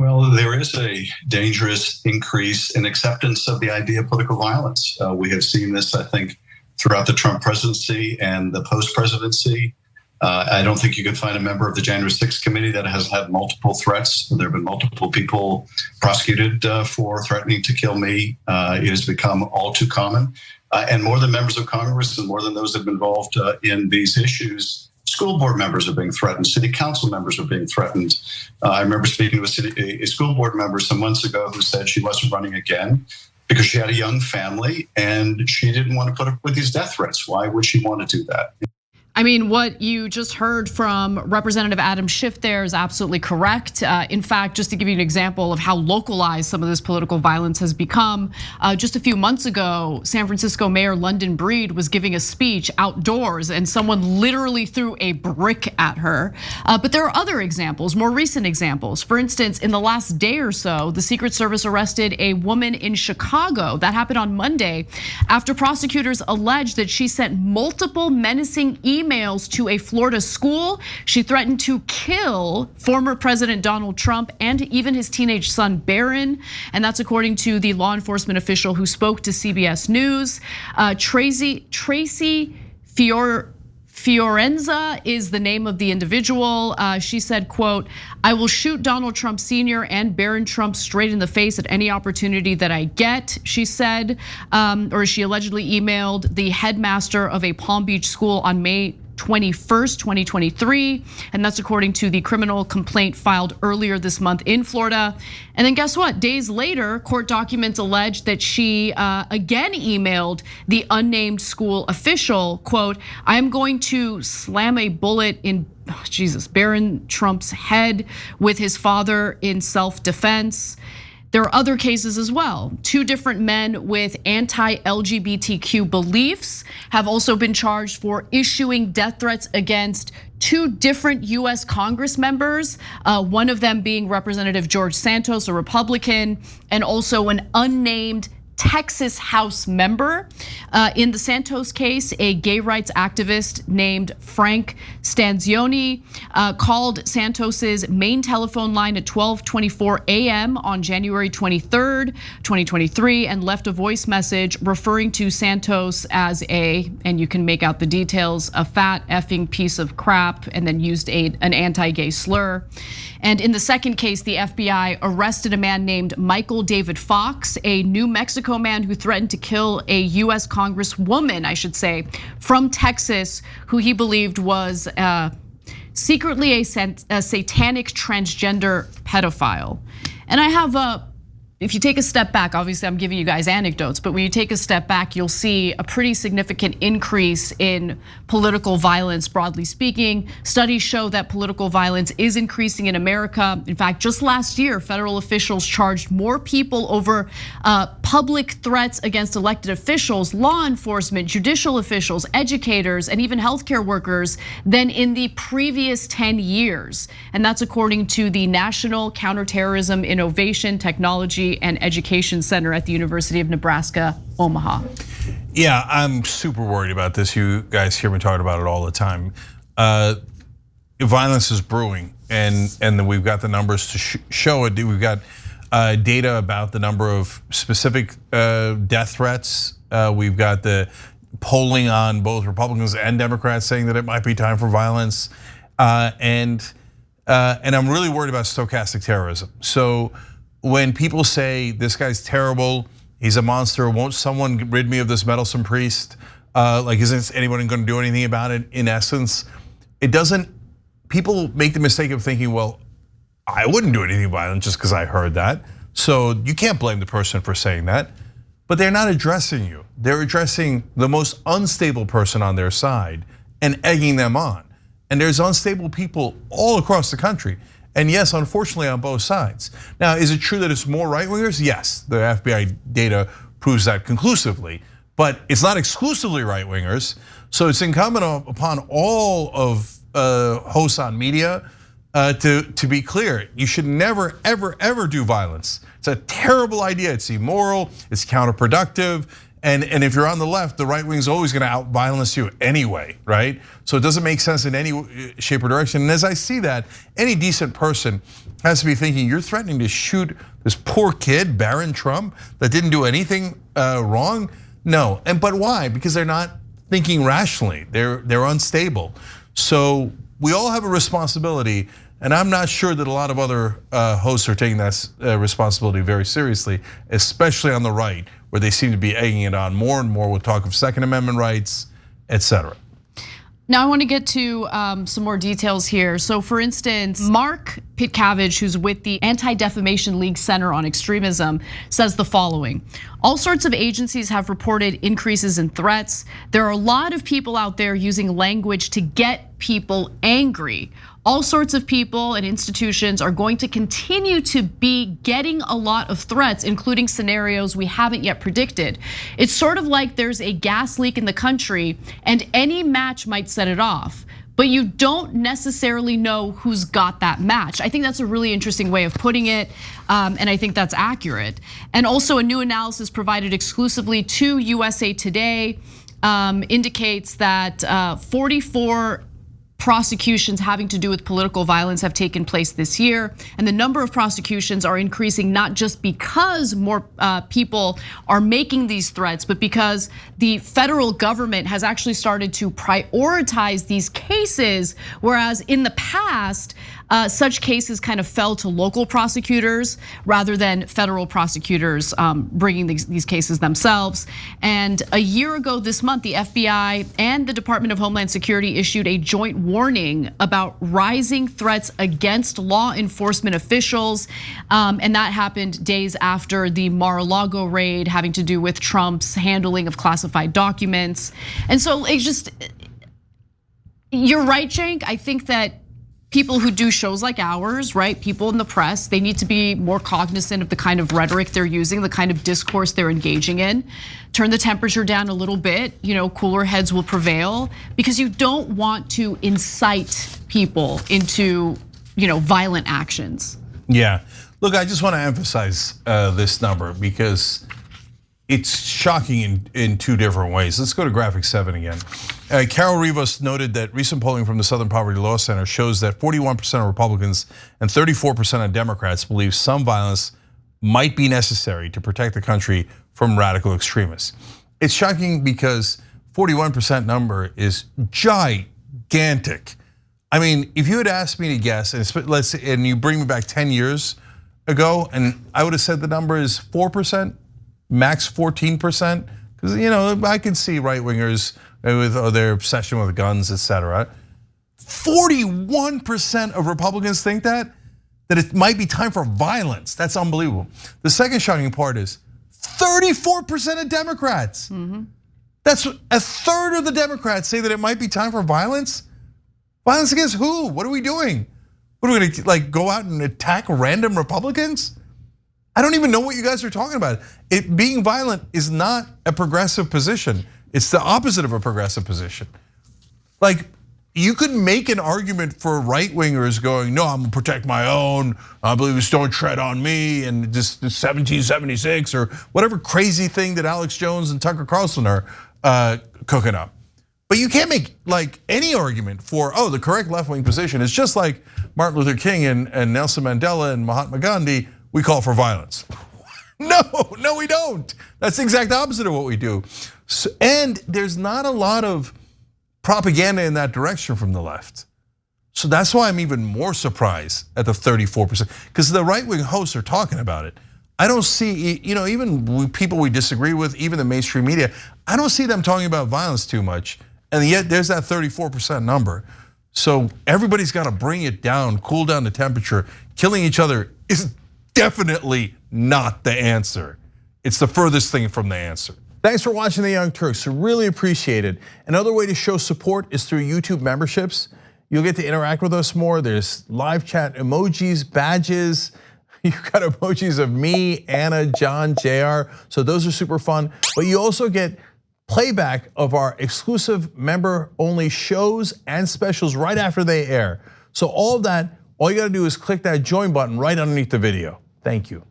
Well, there is a dangerous increase in acceptance of the idea of political violence. We have seen this, I think, throughout the Trump presidency and the post-presidency. I don't think you could find a member of the January 6th committee that has had multiple threats. There have been multiple people prosecuted for threatening to kill me. It has become all too common. And more than members of Congress and more than those that have been involved in these issues, school board members are being threatened. City council members are being threatened. I remember speaking to a school board member some months ago who said she wasn't running again because she had a young family and she didn't want to put up with these death threats. Why would she want to do that? I mean, what you just heard from Representative Adam Schiff there is absolutely correct. In fact, just to give you an example of how localized some of this political violence has become, just a few months ago, San Francisco Mayor London Breed was giving a speech outdoors and someone literally threw a brick at her. But there are other examples, more recent examples. For instance, in the last day or so, the Secret Service arrested a woman in Chicago. That happened on Monday after prosecutors alleged that she sent multiple menacing emails to a Florida school. She threatened to kill former President Donald Trump and even his teenage son Barron, and that's according to the law enforcement official who spoke to CBS News. Tracy Fiorenza is the name of the individual. She said, quote, "I will shoot Donald Trump Sr. and Barron Trump straight in the face at any opportunity that I get," she said, or she allegedly emailed the headmaster of a Palm Beach school on May 21st, 2023. And that's according to the criminal complaint filed earlier this month in Florida. And then guess what? Days later, court documents allege that she again emailed the unnamed school official, quote, "I am going to slam a bullet in Barron Trump's head with his father in self-defense." There are other cases as well. Two different men with anti-LGBTQ beliefs have also been charged for issuing death threats against two different US Congress members, one of them being Representative George Santos, a Republican, and also an unnamed Texas House member. In the Santos case, a gay rights activist named Frank Stanzioni called Santos's main telephone line at 12:24 a.m. on January 23rd, 2023, and left a voice message referring to Santos as and you can make out the details, a fat effing piece of crap, and then used an anti-gay slur. And in the second case, the FBI arrested a man named Michael David Fox, a New Mexico man who threatened to kill a US Congresswoman, I should say, from Texas, who he believed was secretly a satanic transgender pedophile. And I have if you take a step back, obviously I'm giving you guys anecdotes, but when you take a step back, you'll see a pretty significant increase in political violence, broadly speaking. Studies show that political violence is increasing in America. In fact, just last year, federal officials charged more people over public threats against elected officials, law enforcement, judicial officials, educators, and even healthcare workers than in the previous 10 years. And that's according to the National Counterterrorism Innovation, Technology, and Education Center at the University of Nebraska, Omaha. Yeah, I'm super worried about this. You guys hear me talking about it all the time. Violence is brewing, and then we've got the numbers to show it. We've got data about the number of specific death threats. We've got the polling on both Republicans and Democrats saying that it might be time for violence, and I'm really worried about stochastic terrorism. So when people say this guy's terrible, he's a monster, won't someone rid me of this meddlesome priest? Like, isn't anyone going to do anything about it? In essence, it doesn't. People make the mistake of thinking, well, I wouldn't do anything violent just because I heard that. So you can't blame the person for saying that. But they're not addressing you. They're addressing the most unstable person on their side and egging them on. And there's unstable people all across the country. And yes, unfortunately, on both sides. Now, is it true that it's more right-wingers? Yes, the FBI data proves that conclusively, but it's not exclusively right-wingers. So it's incumbent upon all of hosts on media to be clear. You should never, ever, ever do violence. It's a terrible idea. It's immoral. It's counterproductive. And if you're on the left, the right wing is always going to out-violence you anyway, right? So it doesn't make sense in any shape or direction. And as I see that, any decent person has to be thinking, you're threatening to shoot this poor kid, Barron Trump, that didn't do anything wrong? No, but why? Because they're not thinking rationally. They're unstable. So we all have a responsibility, and I'm not sure that a lot of other hosts are taking that responsibility very seriously, especially on the right, where they seem to be egging it on more and more with talk of Second Amendment rights, etc. Now I want to get to some more details here. So for instance, Mark Pitcavage, who's with the Anti-Defamation League Center on Extremism, says the following: all sorts of agencies have reported increases in threats. There are a lot of people out there using language to get people angry. All sorts of people and institutions are going to continue to be getting a lot of threats, including scenarios we haven't yet predicted. It's sort of like there's a gas leak in the country and any match might set it off, but you don't necessarily know who's got that match. I think that's a really interesting way of putting it, and I think that's accurate. And also a new analysis provided exclusively to USA Today indicates that 44 prosecutions having to do with political violence have taken place this year, and the number of prosecutions are increasing not just because more people are making these threats, but because the federal government has actually started to prioritize these cases, whereas in the past, such cases kind of fell to local prosecutors rather than federal prosecutors bringing these cases themselves. And a year ago this month, the FBI and the Department of Homeland Security issued a joint warning about rising threats against law enforcement officials. And that happened days after the Mar-a-Lago raid having to do with Trump's handling of classified documents. And so it's just, you're right, Cenk. I think that people who do shows like ours, right? People in the press, they need to be more cognizant of the kind of rhetoric they're using, the kind of discourse they're engaging in. Turn the temperature down a little bit, cooler heads will prevail, because you don't want to incite people into, violent actions. Yeah, look, I just want to emphasize this number because it's shocking in two different ways. Let's go to graphic 7 again. Carol Rivas noted that recent polling from the Southern Poverty Law Center shows that 41% of Republicans and 34% of Democrats believe some violence might be necessary to protect the country from radical extremists. It's shocking because 41% number is gigantic. I mean, if you had asked me to guess, and you bring me back 10 years ago, and I would have said the number is 4%. Max 14%, because I can see right wingers with their obsession with guns, etc. 41% of Republicans think that it might be time for violence. That's unbelievable. The second shocking part is 34% of Democrats. That's a third of the Democrats say that it might be time for violence. Violence against who? What are we doing? What are we gonna go out and attack random Republicans? I don't even know what you guys are talking about. It being violent is not a progressive position. It's the opposite of a progressive position. You could make an argument for right wingers going, no, I'm gonna protect my own. I believe it's don't tread on me, and just 1776 or whatever crazy thing that Alex Jones and Tucker Carlson are cooking up. But you can't make any argument for, the correct left-wing position is just like Martin Luther King and Nelson Mandela and Mahatma Gandhi. We call for violence. No, we don't. That's the exact opposite of what we do. And there's not a lot of propaganda in that direction from the left. So that's why I'm even more surprised at the 34%, because the right-wing hosts are talking about it. I don't see, even people we disagree with, even the mainstream media, I don't see them talking about violence too much. And yet there's that 34% number. So everybody's got to bring it down, cool down the temperature. Killing each other is definitely not the answer. It's the furthest thing from the answer. Thanks for watching The Young Turks, really appreciate it. Another way to show support is through YouTube memberships. You'll get to interact with us more. There's live chat emojis, badges. You've got emojis of me, Anna, John, JR. So those are super fun. But you also get playback of our exclusive member-only shows and specials right after they air. So all of that, all you gotta do is click that join button right underneath the video. Thank you.